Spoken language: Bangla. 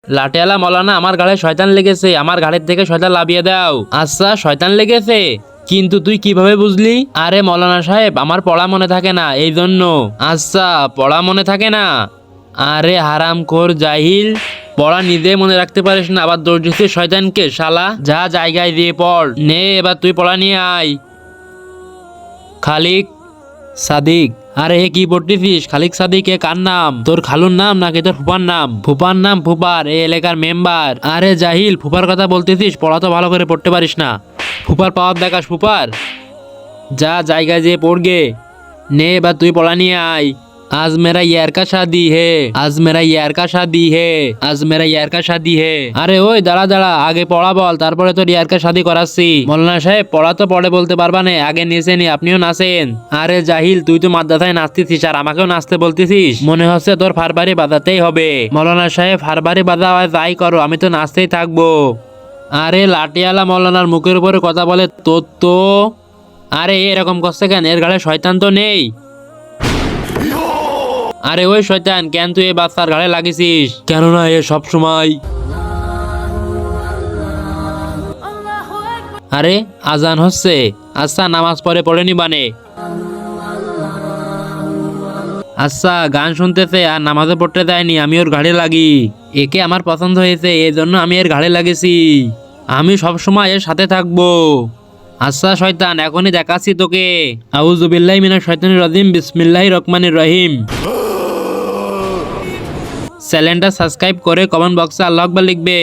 লাঠিয়ালা মৌলানা, আমার ঘাড়ে শয়তান লেগেছে, আমার ঘাড়ের থেকে শয়তান লাভিয়ে দাও। আচ্ছা, শয়তান লেগেছে, কিন্তু তুই কিভাবে বুঝলি? আরে মৌলানা সাহেব, আমার পড়া মনে থাকে না, এই জন্য। আচ্ছা, পড়া মনে থাকে না? আরে হারামখোর জাহিল, পড়া নিজে মনে রাখতে পারিস না, আবার দৌড় দিচ্ছিস শয়তানকে। শালা, যা জায়গায় দিয়ে পড়। নে এবার তুই পড়া নিয়ে আয়। খালিক সাদিক। আরে হে, কি পড়তেছিস? খালিক সাদিক এ কার নাম? তোর খালুর নাম নাকি তোর ফুপার নাম? ফুপার নাম ফুপার, এই এলাকার মেম্বার। আরে জাহিল, ফুপার কথা বলতেছিস? পড়া তো ভালো করে পড়তে পারিস না। ফুপার পাওয়ার দেখাস ফুপার? যা জায়গায় যেয়ে পড়গে। নে এবার তুই পড়া নিয়ে আয়। आज मेरा यार का शादी है, आज मेरा यार का शादी है, आज मेरा यार का शादी है। আরে ওই দাঁড়া দাঁড়া, আগে পড়া বল, তারপরে তোর ইয়ারকা শাদি করাচ্ছি। মৌলানা সাহেব, পড়া তো পড়ে বলতে পারবা না, আগে নেচে নি, আপনিও নাচেন। আরে জাহিল, তুই তো মাদ্রাসায় নাচতেছিস আর আমাকেও নাচতে বলতেছিস? মনে হচ্ছে তোর ফারবারি বাজাতেই হবে। মৌলানা সাহেব, ফারবারি বাজা হয় যাই করো, আমি তো নাচতেই থাকবো। আরে লাঠিয়ালা মৌলানার মুখের উপরে কথা বলে তোর তো। আরে এরকম করছে কেন? এর ঘাড়ে শয়তান তো নেই। আরে ওই শয়তান, কেন তুই এই বাচ্চার ঘাড়ে লাগিয়েছিস? কেননা এ সব সময়। আরে আজান হচ্ছে, আচ্ছা নামাজ পড়ে নিবানে। আচ্ছা, গান শুনতেছে আর নামাজে পড়তে দেয়নি, আমি ওর ঘাড়ে লাগি। একে আমার পছন্দ হয়েছে, এই জন্য আমি এর ঘাড়ে লাগেছি। আমি সব সময় এর সাথে থাকবো। আচ্ছা শয়তান, এখনই দেখাচ্ছি তোকে। আউযু বিল্লাহি মিনাশ শাইতানির রাজিম, বিসমিল্লাহির রহমানির রহিম। চ্যানেলটা সাবস্ক্রাইব করে কমেন্ট বক্সে আল্লাহু আকবার লিখবে।